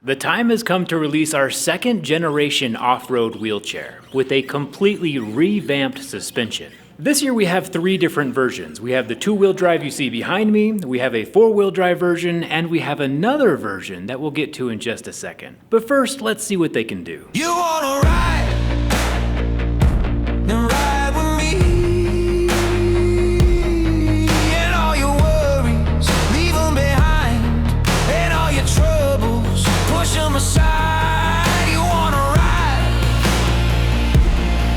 The time has come to release our second generation off-road wheelchair with a completely revamped suspension. This year we have 3 different versions. We have the 2-wheel drive you see behind me, we have a 4-wheel drive version, and we have another version that we'll get to in just a second. But first, let's see what they can do. You wanna ride and ride with me, and all your worries, leave them behind, and all your troubles, push them aside. You wanna ride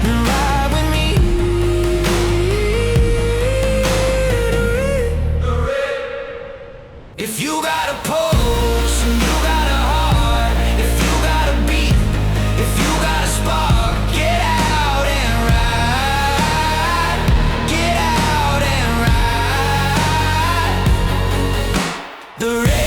and ride with me. If you got a pulse and you got a heart, if you got a beat, if you got a spark, get out and ride, get out and ride. The red.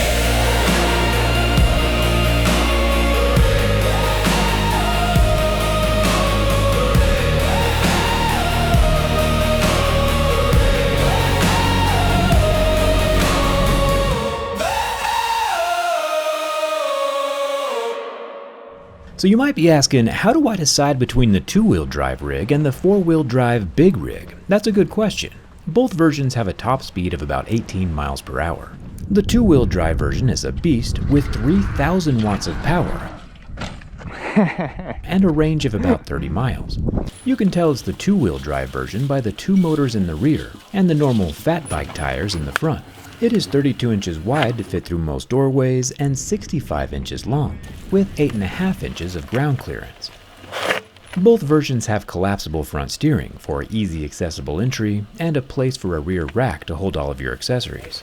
So you might be asking, how do I decide between the 2-wheel drive rig and the 4-wheel drive big rig? That's a good question. Both versions have a top speed of about 18 miles per hour. The 2-wheel drive version is a beast with 3,000 watts of power and a range of about 30 miles. You can tell it's the 2-wheel drive version by the 2 motors in the rear and the normal fat bike tires in the front. It is 32 inches wide to fit through most doorways and 65 inches long, with 8.5 inches of ground clearance. Both versions have collapsible front steering for easy accessible entry and a place for a rear rack to hold all of your accessories.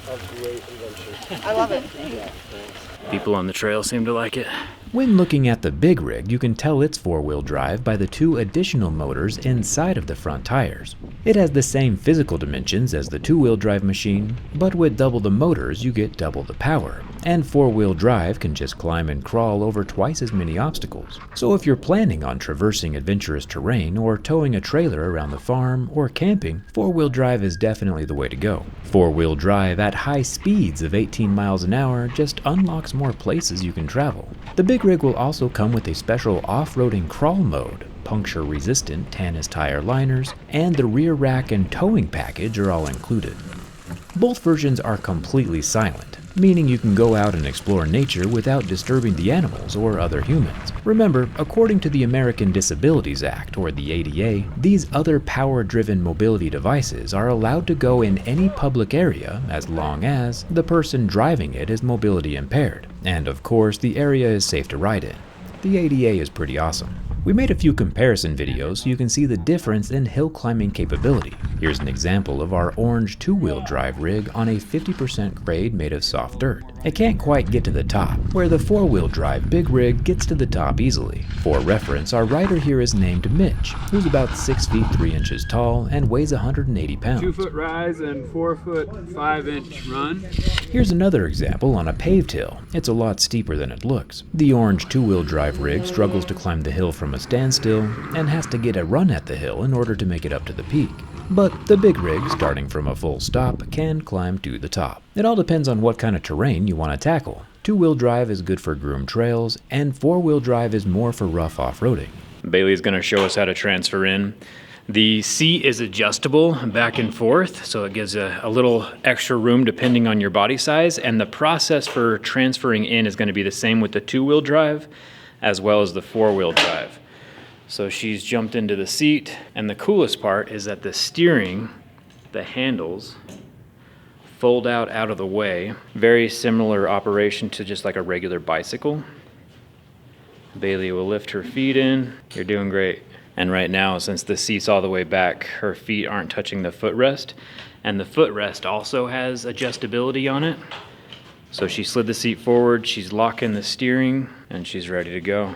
That's a great invention. I love it. Yeah, thanks. People on the trail seem to like it. When looking at the big rig, you can tell it's 4-wheel drive by the 2 additional motors inside of the front tires. It has the same physical dimensions as the 2-wheel drive machine, but with double the motors you get double the power, and 4-wheel drive can just climb and crawl over twice as many obstacles. So if you're planning on traversing adventurous terrain or towing a trailer around the farm or camping, 4-wheel drive is definitely the way to go. 4-wheel drive at high speeds of 18 miles an hour just unlocks more places you can travel. The big rig will also come with a special off-roading crawl mode, puncture-resistant Tannis tire liners, and the rear rack and towing package are all included. Both versions are completely silent, meaning you can go out and explore nature without disturbing the animals or other humans. Remember, according to the American Disabilities Act, or the ADA, these other power-driven mobility devices are allowed to go in any public area as long as the person driving it is mobility impaired. And of course, the area is safe to ride in. The ADA is pretty awesome. We made a few comparison videos so you can see the difference in hill climbing capability. Here's an example of our orange 2-wheel drive rig on a 50% grade made of soft dirt. It can't quite get to the top, where the 4-wheel drive big rig gets to the top easily. For reference, our rider here is named Mitch, who's about 6 feet 3 inches tall and weighs 180 pounds. 2-foot rise and 4-foot 5-inch run. Here's another example on a paved hill. It's a lot steeper than it looks. The orange 2-wheel drive rig struggles to climb the hill from a standstill and has to get a run at the hill in order to make it up to the peak. But the big rig, starting from a full stop, can climb to the top. It all depends on what kind of terrain you want to tackle. 2-wheel drive is good for groomed trails, and 4-wheel drive is more for rough off-roading. Bailey's going to show us how to transfer in. The seat is adjustable back and forth, so it gives a little extra room depending on your body size, and the process for transferring in is going to be the same with the 2-wheel drive as well as the 4-wheel drive. So she's jumped into the seat, and the coolest part is that the steering, the handles, fold out of the way. Very similar operation to just like a regular bicycle. Bailey will lift her feet in. You're doing great. And right now, since the seat's all the way back, her feet aren't touching the footrest, and the footrest also has adjustability on it. So she slid the seat forward, she's locking the steering, and she's ready to go.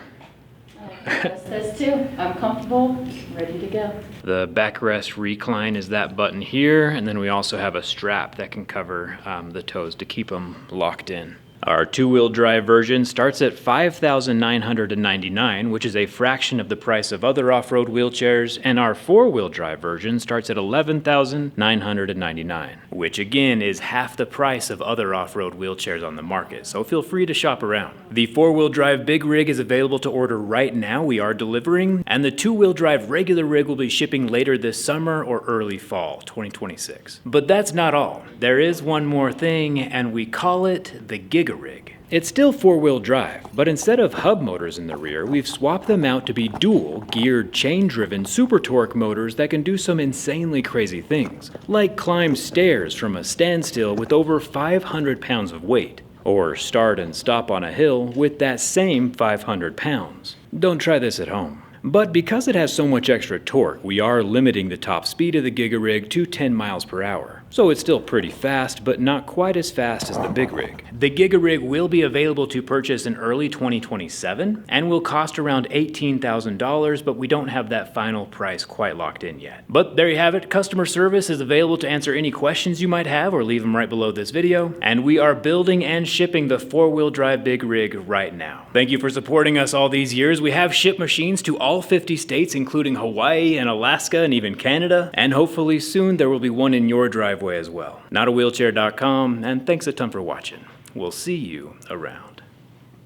Says too. I'm comfortable, ready to go. The backrest recline is that button here, and then we also have a strap that can cover the toes to keep them locked in. Our two-wheel drive version starts at $5,999, which is a fraction of the price of other off-road wheelchairs, and our four-wheel drive version starts at $11,999, which again is half the price of other off-road wheelchairs on the market, so feel free to shop around. The four-wheel drive Big Rig is available to order right now, we are delivering, and the two-wheel drive regular rig will be shipping later this summer or early fall 2026. But that's not all. There is one more thing, and we call it the Giga Rig. It's still four-wheel drive, but instead of hub motors in the rear, we've swapped them out to be dual, geared, chain-driven super torque motors that can do some insanely crazy things, like climb stairs from a standstill with over 500 pounds of weight, or start and stop on a hill with that same 500 pounds. Don't try this at home. But because it has so much extra torque, we are limiting the top speed of the Giga Rig to 10 miles per hour. So it's still pretty fast, but not quite as fast as the Big Rig. The Giga Rig will be available to purchase in early 2027 and will cost around $18,000, but we don't have that final price quite locked in yet. But there you have it. Customer service is available to answer any questions you might have or leave them right below this video. And we are building and shipping the four-wheel drive Big Rig right now. Thank you for supporting us all these years. We have shipped machines to all 50 states, including Hawaii and Alaska and even Canada. And hopefully soon there will be one in your driveway as well. NotAWheelchair.com, and thanks a ton for watching. We'll see you around.